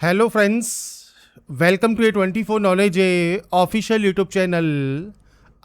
Hello friends, welcome to A 24 knowledge official YouTube channel.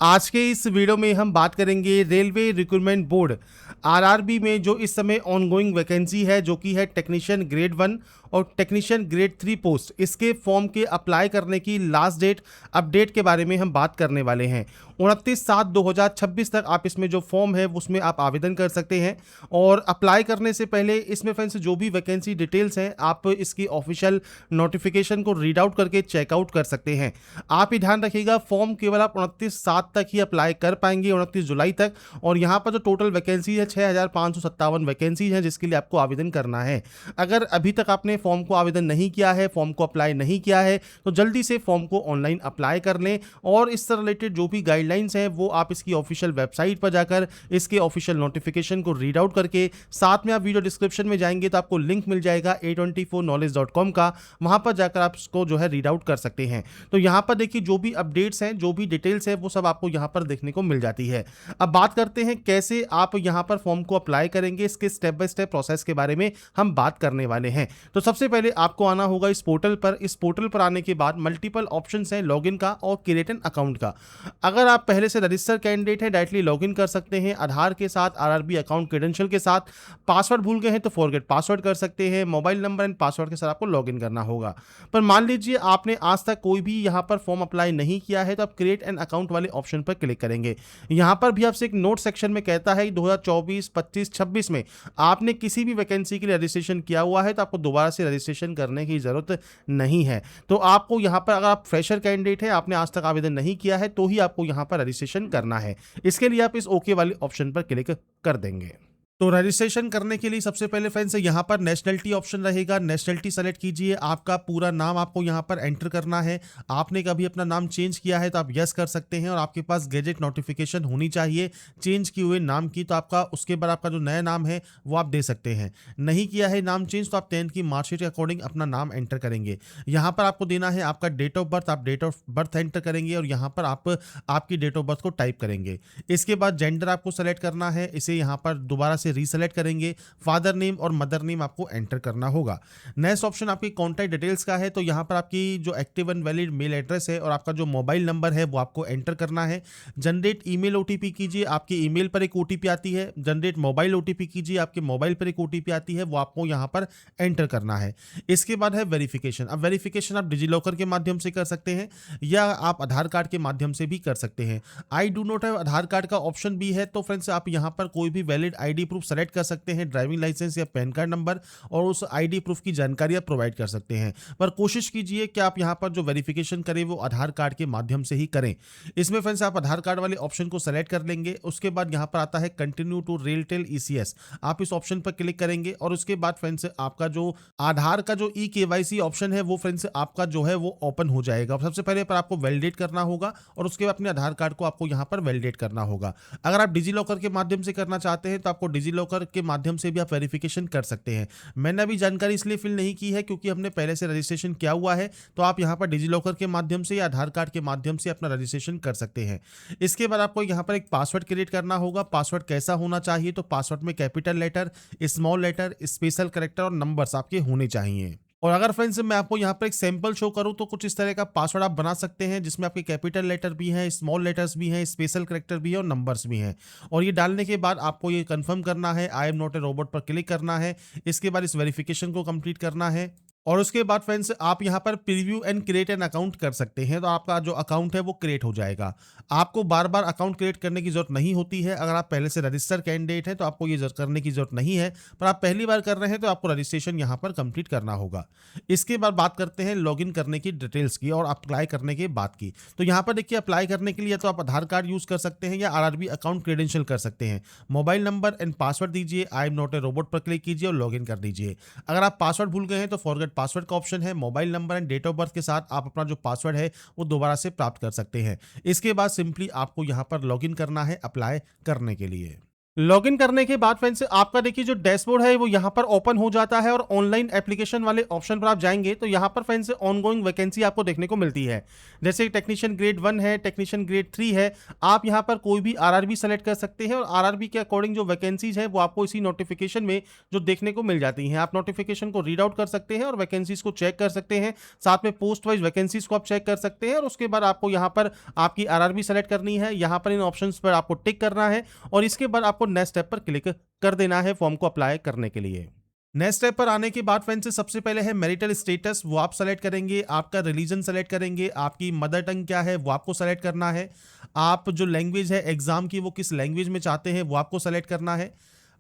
आज के इस वीडियो में हम बात करेंगे रेलवे रिक्रूटमेंट बोर्ड आरआरबी में जो इस समय ऑनगोइंग वैकेंसी है, जो कि है टेक्नीशियन ग्रेड 1 और टेक्नीशियन ग्रेड 3 पोस्ट। इसके फॉर्म के अप्लाई करने की लास्ट डेट अपडेट के बारे में हम बात करने वाले हैं। 29/7/2026 तक आप इसमें जो फॉर्म है उसमें आप आवेदन कर सकते हैं। और अप्लाई करने से पहले इसमें फ्रेंड्स जो भी वैकेंसी डिटेल्स हैं आप इसकी ऑफिशियल नोटिफिकेशन को रीड आउट करके चेकआउट कर सकते हैं। आप ही ध्यान रखिएगा, फॉर्म केवल आप 29/7 तक ही अप्लाई कर पाएंगे, 29 जुलाई तक। और यहाँ पर जो टोटल वैकेंसी है 6557 वैकेंसी है जिसके लिए आपको आवेदन करना है। अगर अभी तक आपने फॉर्म को आवेदन नहीं किया है, फॉर्म को अप्लाई नहीं किया है, तो जल्दी से फॉर्म को ऑनलाइन अप्लाई कर लें। और इससे रिलेटेड जो भी गाइडलाइंस हैं वो आप इसकी ऑफिशियल वेबसाइट पर जाकर इसके ऑफिशियल नोटिफिकेशन को रीड आउट करके, साथ में आप वीडियो डिस्क्रिप्शन में जाएंगे तो आपको लिंक मिल जाएगा a24knowledge.com का, वहां पर जाकर आप इसको जो है रीड आउट कर सकते हैं। तो यहाँ पर देखिए जो भी अपडेट्स हैं, जो भी डिटेल्स है वो सब आपको यहाँ पर देखने को मिल जाती है। अब बात करते हैं कैसे आप यहाँ पर फॉर्म को अप्लाई करेंगे, इसके स्टेप बाय स्टेप प्रोसेस के बारे में हम बात करने वाले हैं। तो सबसे पहले आपको आना होगा इस पोर्टल पर। इस पोर्टल पर आने के बाद मल्टीपल ऑप्शंस हैं लॉगिन का और क्रिएट एन अकाउंट का। अगर आप पहले से रजिस्टर कैंडिडेट हैं, डायरेक्टली लॉगिन कर सकते हैं आधार के साथ, आरआरबी अकाउंट क्रेडेंशियल के साथ। पासवर्ड भूल गए हैं तो फॉरगेट पासवर्ड कर सकते हैं। मोबाइल नंबर एंड पासवर्ड के साथ आपको लॉगिन करना होगा। पर मान लीजिए आपने आज तक कोई भी यहाँ पर फॉर्म अप्लाई नहीं किया है, तो आप क्रिएट एन अकाउंट वाले ऑप्शन पर क्लिक करेंगे। यहाँ पर भी आपसे एक नोट सेक्शन में कहता है 2024, 25, 26 में आपने किसी भी वैकेंसी के लिए रजिस्ट्रेशन किया हुआ है तो आपको दोबारा से रजिस्ट्रेशन करने की जरूरत नहीं है। तो आपको यहाँ पर, अगर आप फ्रेशर कैंडिडेट है, आपने आज तक आवेदन नहीं किया है, तो ही आपको यहाँ पर रजिस्ट्रेशन करना है। इसके लिए आप इस ओके वाले ऑप्शन पर क्लिक कर देंगे। तो रजिस्ट्रेशन करने के लिए सबसे पहले फ्रेंड्स यहाँ पर नेशनलिटी ऑप्शन रहेगा। नेशनलिटी सेलेक्ट कीजिए। आपका पूरा नाम आपको यहाँ पर एंटर करना है। आपने कभी अपना नाम चेंज किया है तो आप यस कर सकते हैं, और आपके पास गैजेट नोटिफिकेशन होनी चाहिए चेंज किए हुए नाम की, तो आपका उसके बाद आपका जो नया नाम है वो आप दे सकते हैं। नहीं किया है नाम चेंज तो आप 10th की मार्कशीट के अकॉर्डिंग अपना नाम एंटर करेंगे। यहाँ पर आपको देना है आपका डेट ऑफ बर्थ, आप डेट ऑफ बर्थ एंटर करेंगे और यहाँ पर आप आपकी डेट ऑफ बर्थ को टाइप करेंगे। इसके बाद जेंडर आपको सेलेक्ट करना है, इसे यहाँ पर दोबारा से रीसेलेक्ट करेंगे। फादर नेम और मदर नेम आपको एंटर करना होगा। नेक्स्ट ऑप्शन आपकी कॉन्टैक्ट डिटेल्स का है, तो यहाँ पर आपकी जो active and valid mail address है और आपका जो मोबाइल नंबर है वो आपको एंटर करना है। जनरेट ईमेल ओटीपी कीजिए, आपकी ईमेल पर एक ओटीपी आती है। जनरेट मोबाइल ओटीपी कीजिए, आपके मोबाइल पर एक ओटीपी आती है, वो आपको यहाँ पर एंटर करना है। इसके बाद है वेरिफिकेशन। अब वेरिफिकेशन आप डिजिलॉकर के माध्यम से कर सकते हैं या आप आधार कार्ड के माध्यम से भी कर सकते हैं। I do not have Aadhaar card का ऑप्शन भी है, तो फ्रेंड्स आप यहाँ पर कोई भी वैलिड आईडी प्रूफ सेलेक्ट कर सकते हैं, ड्राइविंग लाइसेंस या पैन कार्ड नंबर, और उस आईडी प्रूफ की जानकारी आप प्रोवाइड कर सकते हैं। पर कोशिश कीजिए कि आप यहाँ पर जो वेरिफिकेशन करें वो आधार कार्ड के माध्यम से ही करें। इसमें फ्रेंड्स आप आधार कार्ड वाले ऑप्शन को सेलेक्ट कर लेंगे। उसके बाद यहाँ पर आता है कंटिन्यू टू रेलटेल ईसीएस, आप इस ऑप्शन पर क्लिक करेंगे और उसके बाद फ्रेंड्स आपका जो आधार का जो ई केवाईसी ऑप्शन है वो फ्रेंड्स आपका जो है वो ओपन हो जाएगा। सबसे पहले पर आपको वैलिडेट करना होगा और उसके बाद अपने आधार कार्ड को आपको यहाँ पर वैलिडेट करना होगा। अगर आप डिजिलॉकर के माध्यम से करना चाहते हैं तो आपको डिजिलॉकर के माध्यम से भी आप वेरिफिकेशन कर सकते हैं। मैंने अभी जानकारी इसलिए फिल नहीं की है क्योंकि हमने पहले से रजिस्ट्रेशन किया हुआ है, तो आप यहाँ पर डिजिलॉकर के माध्यम से या आधार कार्ड के माध्यम से अपना रजिस्ट्रेशन कर सकते हैं। इसके बाद आपको यहाँ पर एक पासवर्ड क्रिएट करना होगा। पासवर्ड कैसा होना चाहिए, तो पासवर्ड में capital letter, small letter, special character और नंबर्स आपके होने चाहिए। और अगर फ्रेंड्स मैं आपको यहाँ पर एक सैंपल शो करूँ तो कुछ इस तरह का पासवर्ड आप बना सकते हैं जिसमें आपके कैपिटल लेटर भी हैं, स्मॉल लेटर्स भी हैं, स्पेशल कैरेक्टर भी है और नंबर्स भी हैं। और ये डालने के बाद आपको ये कंफर्म करना है, I am not a robot पर क्लिक करना है। इसके बाद इस वेरिफिकेशन को कंप्लीट करना है और उसके बाद फ्रेंड्स आप यहाँ पर preview and create an account कर सकते हैं, तो आपका जो अकाउंट है वो क्रिएट हो जाएगा। आपको बार बार अकाउंट क्रिएट करने की जरूरत नहीं होती है। अगर आप पहले से रजिस्टर कैंडिडेट हैं तो आपको ये करने की जरूरत नहीं है, पर आप पहली बार कर रहे हैं तो आपको रजिस्ट्रेशन यहाँ पर कंप्लीट करना होगा। इसके बाद बात करते हैं लॉगिन करने की डिटेल्स की और अप्लाई करने के बाद की। तो यहाँ पर देखिए अप्लाई करने के लिए तो आप आधार कार्ड यूज कर सकते हैं या आरआरबी अकाउंट क्रेडेंशियल कर सकते हैं। मोबाइल नंबर एंड पासवर्ड दीजिए, I am not a robot पर क्लिक कीजिए और लॉगिन कर दीजिए। अगर आप पासवर्ड भूल गए हैं तो फॉरगेट पासवर्ड का ऑप्शन है। Mobile number and date of birth के साथ आप अपना जो पासवर्ड है वो दोबारा से प्राप्त कर सकते हैं। इसके बाद सिंपली आपको यहां पर लॉगिन करना है अप्लाई करने के लिए। लॉगिन करने के बाद फ्रेंड्स आपका देखिए जो डैशबोर्ड है वो यहाँ पर ओपन हो जाता है और ऑनलाइन एप्लीकेशन वाले ऑप्शन पर आप जाएंगे तो यहाँ पर फ्रेंड्स ऑनगोइंग वैकेंसी आपको देखने को मिलती है। जैसे टेक्नीशियन ग्रेड 1 है, टेक्नीशियन ग्रेड 3 है। आप यहाँ पर कोई भी आरआरबी सेलेक्ट कर सकते हैं और आरआरबी के अकॉर्डिंग जो वैकेंसीज है वो आपको इसी नोटिफिकेशन में जो देखने को मिल जाती हैं। आप नोटिफिकेशन को रीड आउट कर सकते हैं और वैकेंसीज को चेक कर सकते हैं। साथ में पोस्ट वाइज वैकेंसीज को आप चेक कर सकते हैं और उसके बाद आपको यहाँ पर आपकी आरआरबी सेलेक्ट करनी है। यहाँ पर इन ऑप्शन पर आपको टिक करना है और इसके बाद आपको नेक्स्ट स्टेप पर क्लिक कर देना है फॉर्म को अप्लाई करने के लिए। नेक्स्ट स्टेप पर आने के बाद फ्रेंड्स सबसे पहले है मैरिटल स्टेटस, वो आप सेलेक्ट करेंगे। आपका रिलीजन सेलेक्ट करेंगे, आपकी मदर टंग क्या है वो आपको सेलेक्ट करना है। आप जो लैंग्वेज है एग्जाम की वो किस लैंग्वेज में चाहते हैं वो आपको सेलेक्ट करना है।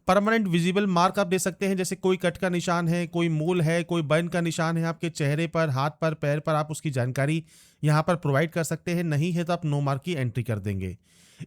परमानेंट विजिबल मार्क आप दे सकते हैं, जैसे कोई कट का निशान है, कोई मोल है, कोई बर्न का निशान है आपके चेहरे पर, हाथ पर, पैर पर, आप उसकी जानकारी यहाँ पर प्रोवाइड कर सकते हैं। नहीं है तो आप नो मार्क की एंट्री कर देंगे।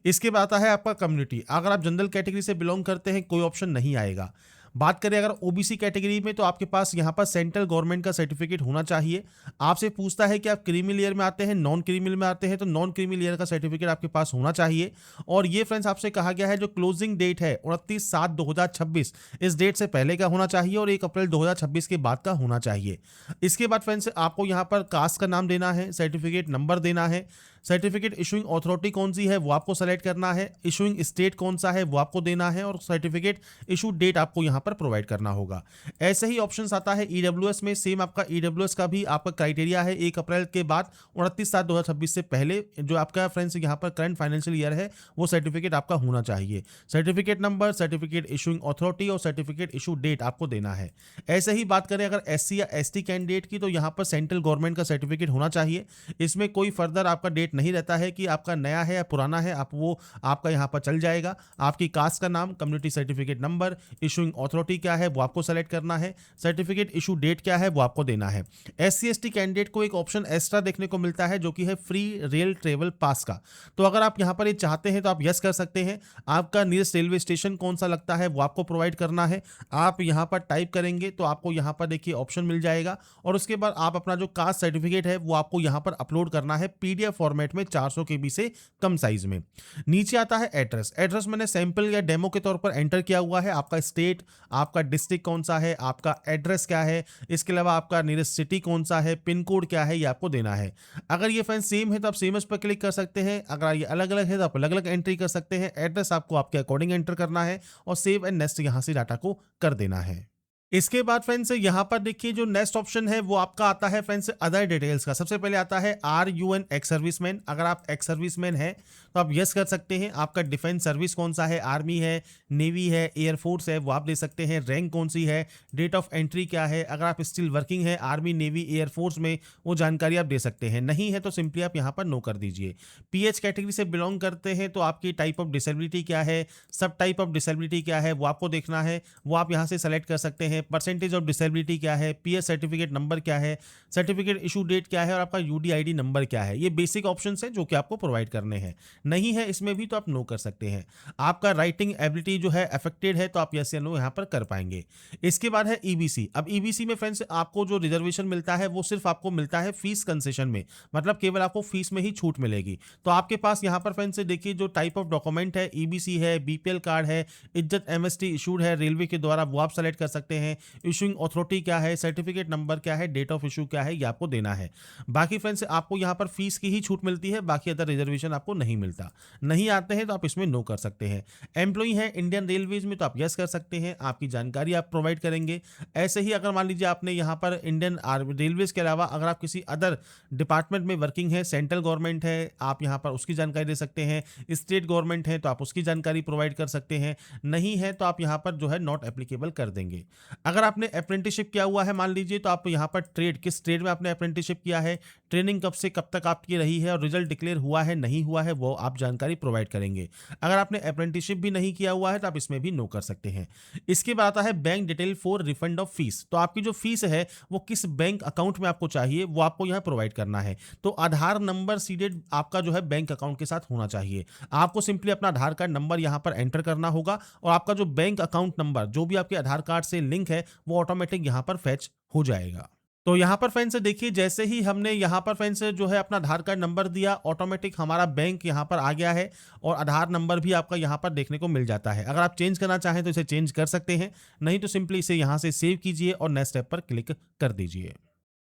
इसके बाद आता है आपका कम्युनिटी। अगर आप जनरल कैटेगरी से बिलोंग करते हैं कोई ऑप्शन नहीं आएगा। बात करें अगर ओबीसी कैटेगरी में तो आपके पास यहाँ पर सेंट्रल गवर्नमेंट का सर्टिफिकेट होना चाहिए। आपसे पूछता है कि आप क्रीमी लेयर में आते हैं, नॉन क्रीमी में आते हैं, तो नॉन क्रीमी लेयर का सर्टिफिकेट आपके पास होना चाहिए। और ये फ्रेंड्स आपसे कहा गया है जो क्लोजिंग डेट है 29/7/2026 इस डेट से पहले का होना चाहिए और 1 अप्रैल 2026 के बाद का होना चाहिए। इसके बाद फ्रेंड्स आपको यहाँ पर कास्ट का नाम देना है, सर्टिफिकेट नंबर देना है, सर्टिफिकेट इशूइंग अथॉरिटी कौन सी है वो आपको सेलेक्ट करना है, इशूइंग स्टेट कौन सा है वो आपको देना है और सर्टिफिकेट इशू डेट आपको यहाँ पर प्रोवाइड करना होगा। ऐसे ही ऑप्शंस आता है ईडब्ल्यूएस में। सेम आपका ईडब्ल्यूएस का भी आपका क्राइटेरिया है 1 अप्रैल के बाद 29/7/2026 से पहले जो आपका फ्रेंड्स यहाँ पर करंट फाइनेंशियल ईयर है वो सर्टिफिकेट आपका होना चाहिए। Certificate number, certificate issuing authority और सर्टिफिकेट इशू डेट आपको देना है। ऐसे ही बात करें अगर एससी या एसटी कैंडिडेट की तो यहाँ पर सेंट्रल गवर्नमेंट का सर्टिफिकेट होना चाहिए। इसमें कोई फर्दर आपका डेट नहीं रहता है कि आपका नया है या पुराना है, आप वो आपका यहाँ पर चल जाएगा। आपकी कास्ट का नाम, community certificate number, issuing authority क्या है वो आपको सेलेक्ट करना है, सर्टिफिकेट इशू डेट क्या है वो आपको देना है। एससी एसटी कैंडिडेट को एक ऑप्शन एक्स्ट्रा देखने को मिलता है जो कि है फ्री रेल ट्रेवल पास का। तो अगर आप यहाँ पर ये चाहते हैं तो आप यस कर सकते हैं। आपका नियरेस्ट रेलवे स्टेशन कौन सा लगता है वो आपको प्रोवाइड करना है। आप यहाँ पर टाइप करेंगे तो आपको यहाँ पर देखिए ऑप्शन मिल जाएगा और उसके बाद आप अपना जो कास्ट सर्टिफिकेट है वो आपको यहाँ पर अपलोड करना है पीडीएफ फॉर्मेट में 400 KB से कम साइज में। नीचे आता है एड्रेस। एड्रेस मैंने सैंपल या डेमो के तौर पर एंटर किया हुआ है। आपका स्टेट, आपका डिस्ट्रिक्ट कौन सा है, आपका एड्रेस क्या है, इसके अलावा आपका नियरेस्ट सिटी कौन सा है, पिन कोड क्या है, ये आपको देना है। अगर ये फ्रेंड सेम है तो आप सेम पर क्लिक कर सकते हैं। अगर ये अलग अलग है तो आप अलग अलग एंट्री कर सकते हैं। एड्रेस आपको आपके अकॉर्डिंग एंटर करना है और सेव एंड नेक्स्ट यहाँ से डाटा को कर देना है। इसके बाद फ्रेंड्स यहाँ पर देखिए जो नेक्स्ट ऑप्शन है वो आपका आता है फ्रेंड्स अदर डिटेल्स का। सबसे पहले आता है are you an ex serviceman. अगर आप एक्स सर्विसमैन हैं तो आप यस कर सकते हैं। आपका डिफेंस सर्विस कौन सा है, आर्मी है, नेवी है, एयरफोर्स है, वो आप दे सकते हैं। रैंक कौन सी है, डेट ऑफ एंट्री क्या है। अगर आप स्टिल वर्किंग है आर्मी, नेवी, एयरफोर्स में, वो जानकारी आप दे सकते हैं। नहीं है तो सिंपली आप यहाँ पर नो कर दीजिए। पीएच कैटेगरी से बिलोंग करते हैं तो आपकी टाइप ऑफ डिसेबिलिटी क्या है, सब टाइप ऑफ डिसेबिलिटी क्या है वो आपको देखना है, वो आप यहाँ से सेलेक्ट कर सकते हैं। परसेंटेज ऑफ डिसेबिलिटी क्या है, पीएच सर्टिफिकेट नंबर क्या है, सर्टिफिकेट इशू डेट क्या है और आपका यूडीआईडी नंबर क्या है। ये बेसिक ऑप्शंस हैं जो कि आपको प्रोवाइड करने हैं। नहीं है इसमें भी तो आप नो कर सकते हैं। आपका राइटिंग एबिलिटी जो है अफेक्टेड है तो आप यस या नो यहाँ पर कर पाएंगे। इसके बाद है ईबीसी। अब ईबीसी में फ्रेंड्स आपको जो रिजर्वेशन मिलता है वो सिर्फ आपको मिलता है फीस कंसेशन में, मतलब केवल आपको फीस में ही छूट मिलेगी। तो आपके पास यहाँ पर फ्रेंड्स देखिए जो टाइप ऑफ डॉक्यूमेंट है, ईबीसी है, बीपीएल कार्ड है, इज्जत एमएसटी इशूड है रेलवे के द्वारा, वो आप सेलेक्ट कर सकते हैं। इशूइंग अथॉरिटी क्या है, सर्टिफिकेट नंबर क्या है, डेट ऑफ इशू क्या है, ये आपको देना है। बाकी फ्रेंड्स आपको यहाँ पर फीस की ही छूट मिलती है, बाकी अदर रिजर्वेशन आपको नहीं मिलता। नहीं आते हैं तो आप इसमें नो कर सकते हैं। एम्प्लॉई है इंडियन रेलवेज में तो आप यस कर सकते हैं, आपकी जानकारी आप प्रोवाइड करेंगे। ऐसे ही अगर मान लीजिए आपने यहाँ पर इंडियन रेलवेज के अलावा अगर आप किसी अदर डिपार्टमेंट में वर्किंग है, सेंट्रल गवर्नमेंट है, आप यहाँ पर उसकी जानकारी दे सकते हैं। स्टेट गवर्नमेंट है तो आप उसकी जानकारी प्रोवाइड कर सकते हैं। नहीं है तो आप यहाँ पर जो है नॉट एप्लीकेबल कर देंगे। अगर आपने अप्रेंटिसशिप किया हुआ है मान लीजिए तो आप यहाँ पर ट्रेड, किस ट्रेड में आपने अप्रेंटिसशिप किया है, ट्रेनिंग कब से कब तक आपकी रही है और रिजल्ट डिक्लेयर हुआ है नहीं हुआ है, वो आप जानकारी प्रोवाइड करेंगे। अगर आपने अप्रेंटिसशिप भी नहीं किया हुआ है तो आप इसमें भी नो कर सकते हैं। इसके बाद आता है bank detail for refund of fees. तो आपकी जो फीस है वो किस बैंक अकाउंट में आपको चाहिए वो आपको यहाँ प्रोवाइड करना है। तो आधार नंबर सीडेड आपका जो है बैंक अकाउंट के साथ होना चाहिए। आपको सिंपली अपना आधार कार्ड नंबर यहाँ पर एंटर करना होगा और आपका जो बैंक अकाउंट नंबर जो भी आपके आधार कार्ड से लिंक है वो ऑटोमेटिक यहाँ पर फैच हो जाएगा। तो यहाँ पर फ्रेंड्स देखिए, जैसे ही हमने यहाँ पर फ्रेंड्स जो है अपना आधार कार्ड नंबर दिया, ऑटोमेटिक हमारा बैंक यहाँ पर आ गया है और आधार नंबर भी आपका यहाँ पर देखने को मिल जाता है। अगर आप चेंज करना चाहें तो इसे चेंज कर सकते हैं, नहीं तो सिंपली इसे यहाँ से सेव कीजिए और नेक्स्ट स्टेप पर क्लिक कर दीजिए।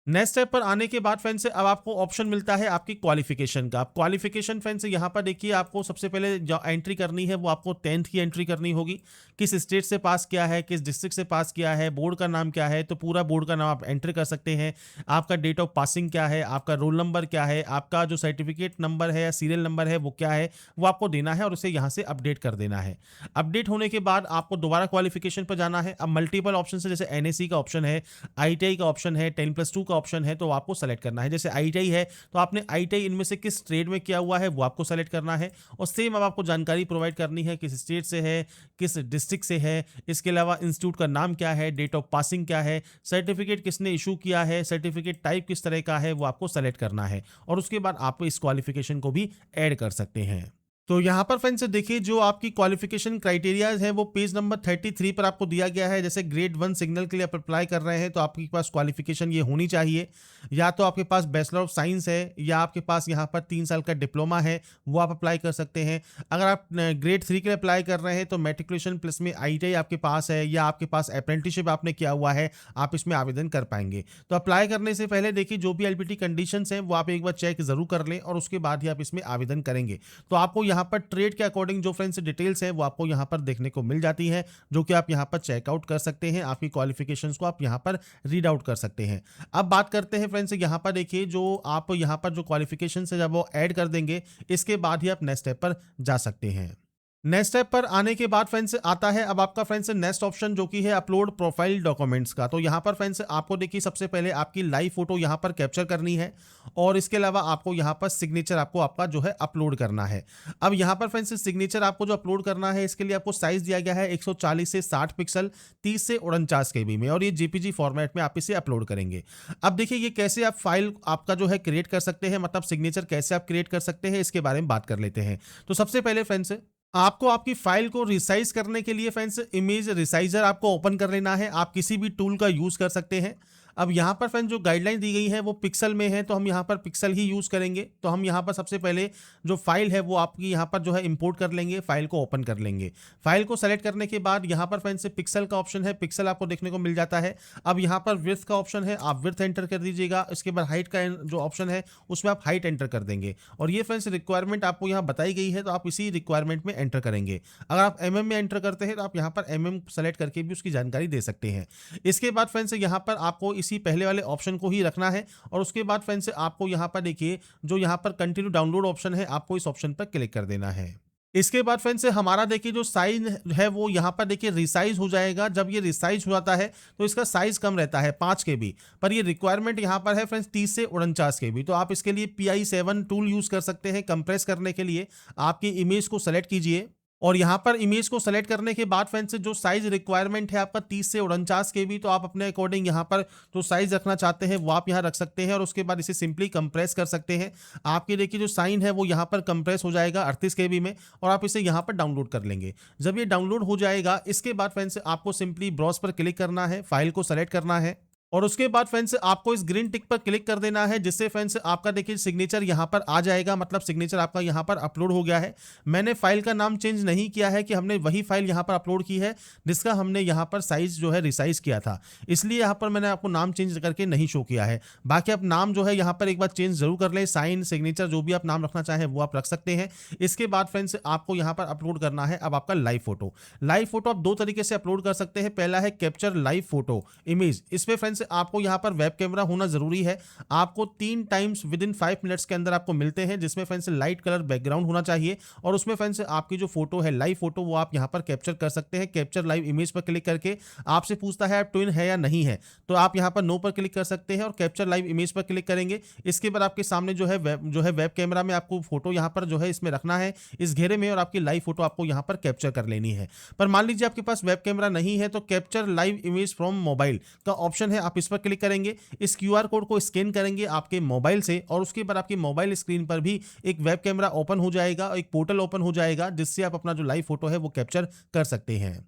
नेक्स्ट स्टेप पर आने के बाद फ्रेंड्स अब आपको ऑप्शन मिलता है आपकी क्वालिफिकेशन का। आप क्वालिफिकेशन फ्रेंड्स यहाँ पर देखिए, आपको सबसे पहले जो एंट्री करनी है वो आपको 10th की एंट्री करनी होगी। किस स्टेट से पास किया है, किस डिस्ट्रिक्ट से पास किया है, बोर्ड का नाम क्या है, तो पूरा बोर्ड का नाम आप एंटर कर सकते हैं। आपका डेट ऑफ पासिंग क्या है, आपका रोल नंबर क्या है, आपका जो सर्टिफिकेट नंबर है या सीरियल नंबर है वो क्या है, वो आपको देना है और उसे यहाँ से अपडेट कर देना है। अपडेट होने के बाद आपको दोबारा क्वालिफिकेशन पर जाना है। अब मल्टीपल ऑप्शन है, जैसे NSE का ऑप्शन है, ITI का ऑप्शन है, 10+2 का ऑप्शन है, तो आपको सेलेक्ट करना है। जैसे ITI है तो आपने ITI इनमें से किस ट्रेड में किया हुआ है वो आपको सेलेक्ट करना है और सेम अब आपको जानकारी प्रोवाइड करनी है, किस स्टेट से है, किस डिस्ट्रिक्ट से है, इसके अलावा इंस्टीट्यूट का नाम क्या है, डेट ऑफ पासिंग क्या है, सर्टिफिकेट किसने इशू किया है, सर्टिफिकेट टाइप किस तरह का है, वो आपको सेलेक्ट करना है और उसके बाद आप इस क्वालिफिकेशन को भी ऐड कर सकते हैं। तो यहाँ पर फ्रेंड्स देखिए, जो आपकी क्वालिफिकेशन क्राइटेरियाज है वो पेज नंबर 33 पर आपको दिया गया है। जैसे ग्रेड 1 सिग्नल के लिए आप अप्लाई कर रहे हैं तो आपके पास क्वालिफिकेशन ये होनी चाहिए, या तो आपके पास बैचलर ऑफ साइंस है या आपके पास यहाँ पर 3 साल का डिप्लोमा है, वो आप अप्लाई कर सकते हैं। अगर आप ग्रेड 3 के लिए अप्लाई कर रहे हैं तो मेट्रिकुलेशन प्लस में ITI आपके पास है या आपके पास अप्रेंटिसशिप आपने किया हुआ है, आप इसमें आवेदन कर पाएंगे। तो अप्लाई करने से पहले देखिए, जो भी LPT कंडीशंस हैं वो आप एक बार चेक जरूर कर लें और उसके बाद ही आप इसमें आवेदन करेंगे। तो आपको यहाँ पर ट्रेड के अकॉर्डिंग जो फ्रेंड्स डिटेल्स है वो आपको यहाँ पर देखने को मिल जाती है, जो कि आप यहाँ पर चेकआउट कर सकते हैं। आपकी क्वालिफिकेशंस को आप यहाँ पर रीड आउट कर सकते हैं। अब बात करते हैं फ्रेंड्स, यहाँ पर देखिए, जो आप यहाँ पर जो क्वालिफिकेशन है जब वो ऐड कर देंगे, इसके बाद ही आप नेक्स्ट स्टेप पर जा सकते हैं। नेक्स्ट स्टेप पर आने के बाद फ्रेंड्स आता है अब आपका फ्रेंड्स नेक्स्ट ऑप्शन, जो कि है अपलोड प्रोफाइल डॉक्यूमेंट्स का। तो यहाँ पर फ्रेंड्स आपको देखिए, सबसे पहले आपकी लाइव फोटो यहाँ पर कैप्चर करनी है और इसके अलावा आपको यहाँ पर सिग्नेचर आपको आपका जो है अपलोड करना है। अब यहाँ पर फ्रेंड्स सिग्नेचर आपको जो अपलोड करना है, इसके लिए आपको साइज दिया गया है 140 से 60 पिक्सल 30 से 49 KB में, और ये JPG फॉर्मेट में आप इसे अपलोड करेंगे। अब देखिए, ये कैसे आप फाइल आपका जो है क्रिएट कर सकते हैं, मतलब सिग्नेचर कैसे आप क्रिएट कर सकते हैं, इसके बारे में बात कर लेते हैं। तो सबसे पहले फ्रेंड्स आपको आपकी फाइल को रिसाइज करने के लिए फ्रेंड्स इमेज रिसाइजर आपको ओपन कर लेना है। आप किसी भी टूल का यूज कर सकते हैं। अब यहाँ पर फ्रेंड्स जो गाइडलाइन दी गई है वो पिक्सल में है, तो हम यहाँ पर पिक्सल ही यूज़ करेंगे। तो हम यहाँ पर सबसे पहले जो फाइल है वो आपकी यहाँ पर जो है इंपोर्ट कर लेंगे, फाइल को ओपन कर लेंगे। फाइल को सेलेक्ट करने के बाद यहाँ पर फ्रेंड्स पिक्सल का ऑप्शन है, पिक्सल आपको देखने को मिल जाता है। अब यहाँ पर विड्थ का ऑप्शन है, आप विड्थ एंटर कर दीजिएगा। इसके बाद हाइट का जो ऑप्शन है उसमें आप हाइट एंटर कर देंगे और ये फ्रेंड्स रिक्वायरमेंट आपको यहाँ बताई गई है, तो आप इसी रिक्वायरमेंट में एंटर करेंगे। अगर आप mm में एंटर करते हैं तो आप यहाँ पर mm सेलेक्ट करके भी उसकी जानकारी दे सकते हैं। इसके बाद फ्रेंड्स यहाँ पर आपको इसी पहले वाले ऑप्शन को ही रखना है और उसके बाद फ्रेंड्स आपको यहाँ पर देखिए, जो यहाँ पर कंटिन्यू डाउनलोड ऑप्शन है, आपको इस ऑप्शन पर क्लिक कर देना है। इसके बाद फ्रेंड्स हमारा देखिए जो साइज है वो यहाँ पर देखिए रिसाइज हो जाएगा। जब ये रिसाइज हो जाता है तो इसका साइज कम रहता है 5 KB, पर ये रिक्वायरमेंट यहाँ पर है फ्रेंड्स 30 से 49 KB। तो आप इसके लिए PI7 टूल यूज कर सकते हैं। कंप्रेस करने के लिए आपकी इमेज को सेलेक्ट कीजिए और यहाँ पर इमेज को सेलेक्ट करने के बाद फ्रेंड्स जो साइज रिक्वायरमेंट है आपका 30 से 49 KB, तो आप अपने अकॉर्डिंग यहाँ पर जो साइज रखना चाहते हैं वो आप यहाँ रख सकते हैं और उसके बाद इसे सिंपली कंप्रेस कर सकते हैं। आपके देखिए जो साइन है वो यहाँ पर कंप्रेस हो जाएगा 38 KB में और आप इसे यहाँ पर डाउनलोड कर लेंगे। जब ये डाउनलोड हो जाएगा, इसके बाद फ्रेंड्स आपको सिंपली ब्राउज पर क्लिक करना है, फाइल को सेलेक्ट करना है और उसके बाद फ्रेंड्स आपको इस ग्रीन टिक पर क्लिक कर देना है, जिससे फ्रेंड्स आपका देखिए सिग्नेचर यहाँ पर आ जाएगा, मतलब सिग्नेचर आपका यहाँ पर अपलोड हो गया है। मैंने फाइल का नाम चेंज नहीं किया है कि हमने वही फाइल यहाँ पर अपलोड की है जिसका हमने यहाँ पर साइज जो है रिसाइज किया था, इसलिए यहाँ पर मैंने आपको नाम चेंज करके नहीं शो किया है। बाकी आप नाम जो है यहाँ पर एक बार चेंज जरूर कर लें, साइन सिग्नेचर जो भी आप नाम रखना चाहें वो आप रख सकते हैं। इसके बाद फ्रेंड्स आपको यहाँ पर अपलोड करना है अब आपका लाइव फोटो। लाइव फोटो आप दो तरीके से अपलोड कर सकते हैं। पहला है कैप्चर लाइव फोटो इमेज। इसमें फ्रेंड्स आपको यहाँ पर वेब कैमरा होना जरूरी है। आपको 3 टाइम्स विद इन 5 मिनट्स के अंदर आपको मिलते हैं, जिसमें फ्रेंड्स लाइट कलर बैकग्राउंड होना चाहिए और उसमें फ्रेंड्स आपकी जो फोटो है लाइव फोटो वो आप यहाँ पर कैप्चर कर सकते हैं। कैप्चर लाइव इमेज पर क्लिक करके आपसे पूछता है आप ट्विन है या नहीं है, तो आप यहाँ पर नो पर क्लिक कर सकते हैं और कैप्चर लाइव इमेज पर क्लिक करेंगे। इसके बाद आपके सामने जो है वेब कैमरा में आपको फोटो यहाँ पर जो है इसमें रखना है इस घेरे में और आपकी लाइव फोटो आपको यहाँ पर कैप्चर कर लेनी है। पर मान लीजिए आपके पास वेब कैमरा नहीं है तो capture live image from mobile का ऑप्शन है, आप इस पर क्लिक करेंगे। इस QR कोड को स्कैन करेंगे आपके मोबाइल से और उसके बाद आपकी मोबाइल स्क्रीन पर भी एक वेब कैमरा ओपन हो जाएगा, एक पोर्टल ओपन हो जाएगा जिससे आप अपना जो लाइव फोटो है वो कैप्चर कर सकते हैं।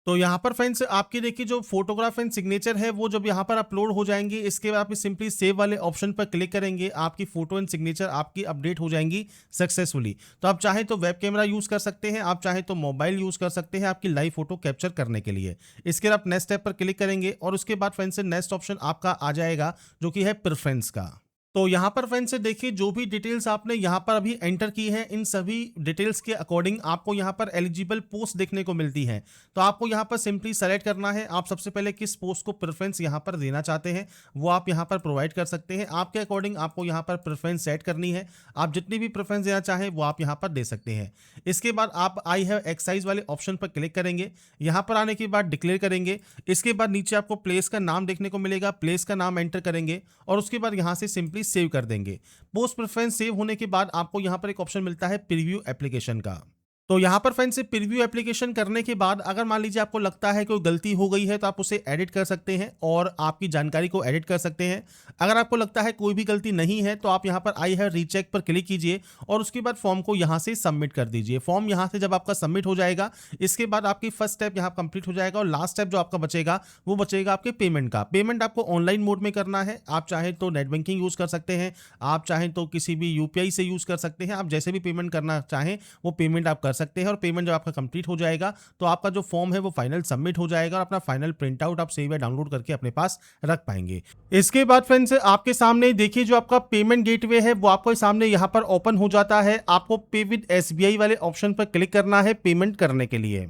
तो यहाँ पर फ्रेंड्स आपकी देखिए जो फोटोग्राफ एंड सिग्नेचर है वो जब यहाँ पर अपलोड हो जाएंगे, इसके बाद आप सिंपली सेव वाले ऑप्शन पर क्लिक करेंगे, आपकी फोटो एंड सिग्नेचर आपकी अपडेट हो जाएंगी सक्सेसफुली। तो आप चाहे तो वेब कैमरा यूज कर सकते हैं, आप चाहे तो मोबाइल यूज कर सकते हैं आपकी लाइव फोटो कैप्चर करने के लिए। इसके बाद आप नेक्स्ट स्टेप पर क्लिक करेंगे और उसके बाद फ्रेंड्स नेक्स्ट ऑप्शन आपका आ जाएगा जो कि है प्रेफरेंस का। तो यहाँ पर फ्रेंड्स से देखिए जो भी डिटेल्स आपने यहाँ पर अभी एंटर की है, इन सभी डिटेल्स के अकॉर्डिंग आपको यहाँ पर एलिजिबल पोस्ट देखने को मिलती है। तो आपको यहाँ पर सिंपली सेलेक्ट करना है, आप सबसे पहले किस पोस्ट को प्रेफरेंस यहाँ पर देना चाहते हैं वो आप यहाँ पर प्रोवाइड कर सकते हैं। आपके अकॉर्डिंग आपको यहाँ पर प्रेफरेंस सेट करनी है, आप जितनी भी प्रेफरेंस देना चाहें वो आप यहाँ पर दे सकते हैं। इसके बाद आप आई हैव एक्सरसाइज वाले ऑप्शन पर क्लिक करेंगे, यहाँ पर आने के बाद डिक्लेयर करेंगे। इसके बाद नीचे आपको प्लेस का नाम देखने को मिलेगा, प्लेस का नाम एंटर करेंगे और उसके बाद यहाँ से सिंपली सेव कर देंगे। पोस्ट प्रेफरेंस सेव होने के बाद आपको यहां पर एक ऑप्शन मिलता है प्रीव्यू एप्लीकेशन का। तो यहां पर फ्रेंड्स प्रीव्यू एप्लीकेशन करने के बाद अगर मान लीजिए आपको लगता है कोई गलती हो गई है तो आप उसे एडिट कर सकते हैं और आपकी जानकारी को एडिट कर सकते हैं। अगर आपको लगता है कोई भी गलती नहीं है तो आप यहां पर आई हैव रीचेक पर क्लिक कीजिए और उसके बाद फॉर्म को यहां से सबमिट कर दीजिए। फॉर्म यहां से जब आपका सबमिट हो जाएगा, इसके बाद आपकी फर्स्ट स्टेप यहां कंप्लीट हो जाएगा और लास्ट स्टेप जो आपका बचेगा वो बचेगा आपके पेमेंट का। पेमेंट आपको ऑनलाइन मोड में करना है, आप चाहे तो नेट बैंकिंग यूज कर सकते हैं, आप चाहें तो किसी भी यूपीआई से यूज कर सकते हैं, आप जैसे भी पेमेंट करना चाहें वो पेमेंट आप कर सकते हैं। और पेमेंट जब आपका कंप्लीट हो जाएगा तो आपका जो फॉर्म है वो फाइनल सबमिट हो जाएगा और अपना फाइनल प्रिंट आउट आप सेव या डाउनलोड करके अपने पास रख पाएंगे। इसके बाद फ्रेंड्स आपके सामने देखिए जो आपका पेमेंट गेटवे है वो आपको सामने यहां पर ओपन हो जाता है। आपको पे विद एसबीआई वाले ऑप्शन पर क्लिक करना है पेमेंट करने के लिए।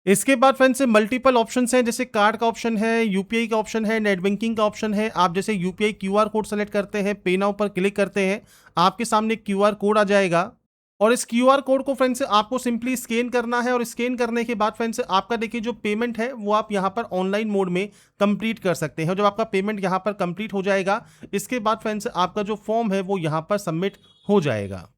इसके बाद फ्रेंड्स मल्टीपल ऑप्शंस हैं, जैसे कार्ड का ऑप्शन है, यूपीआई का ऑप्शन है, नेट बैंकिंग का ऑप्शन है। आप जैसे यूपीआई क्यूआर कोड सेलेक्ट करते हैं, पे नाउ पर क्लिक करते हैं, आपके सामने क्यूआर कोड आ जाएगा और इस क्यूआर कोड को फ्रेंड्स आपको सिंपली स्कैन करना है और स्कैन करने के बाद फ्रेंड्स आपका देखिए जो पेमेंट है वो आप यहां पर ऑनलाइन मोड में कंप्लीट कर सकते हैं। जब आपका पेमेंट यहां पर कंप्लीट हो जाएगा, इसके बाद फ्रेंड्स आपका जो फॉर्म है वो यहां पर सबमिट हो जाएगा।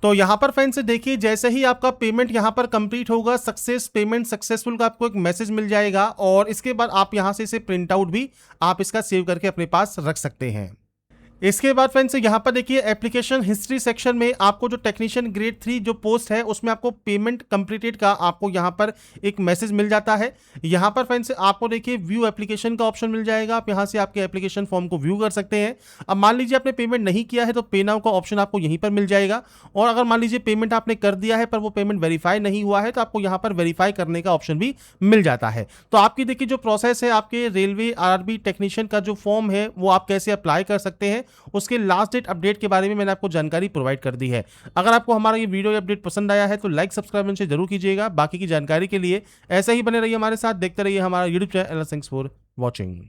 तो यहाँ पर फ्रेंड्स देखिए जैसे ही आपका पेमेंट यहाँ पर कंप्लीट होगा, सक्सेस पेमेंट सक्सेसफुल का आपको एक मैसेज मिल जाएगा और इसके बाद आप यहाँ से इसे प्रिंट आउट भी आप इसका सेव करके अपने पास रख सकते हैं। इसके बाद फ्रेंड्स यहाँ पर देखिए एप्लीकेशन हिस्ट्री सेक्शन में आपको जो टेक्नीशियन ग्रेड 3 जो पोस्ट है उसमें आपको पेमेंट कंप्लीटेड का आपको यहाँ पर एक मैसेज मिल जाता है। यहाँ पर फ्रेंड्स आपको देखिए व्यू एप्लीकेशन का ऑप्शन मिल जाएगा, आप यहाँ से आपके एप्लीकेशन फॉर्म को व्यू कर सकते हैं। अब मान लीजिए आपने पेमेंट नहीं किया है तो पे नाउ का ऑप्शन आपको यहीं पर मिल जाएगा और अगर मान लीजिए पेमेंट आपने कर दिया है पर वो पेमेंट वेरीफाई नहीं हुआ है तो आपको यहाँ पर वेरीफाई करने का ऑप्शन भी मिल जाता है। तो आपकी देखिए जो प्रोसेस है आपके रेलवे आरआरबी टेक्नीशियन का जो फॉर्म है वो आप कैसे अप्लाई कर सकते हैं, उसके लास्ट डेट अपडेट के बारे में मैंने आपको जानकारी प्रोवाइड कर दी है। अगर आपको हमारा ये वीडियो अपडेट पसंद आया है तो लाइक सब्सक्राइब से जरूर कीजिएगा। बाकी की जानकारी के लिए ऐसे ही बने रहिए हमारे साथ, देखते रहिए हमारा YouTube channel. Thanks for watching.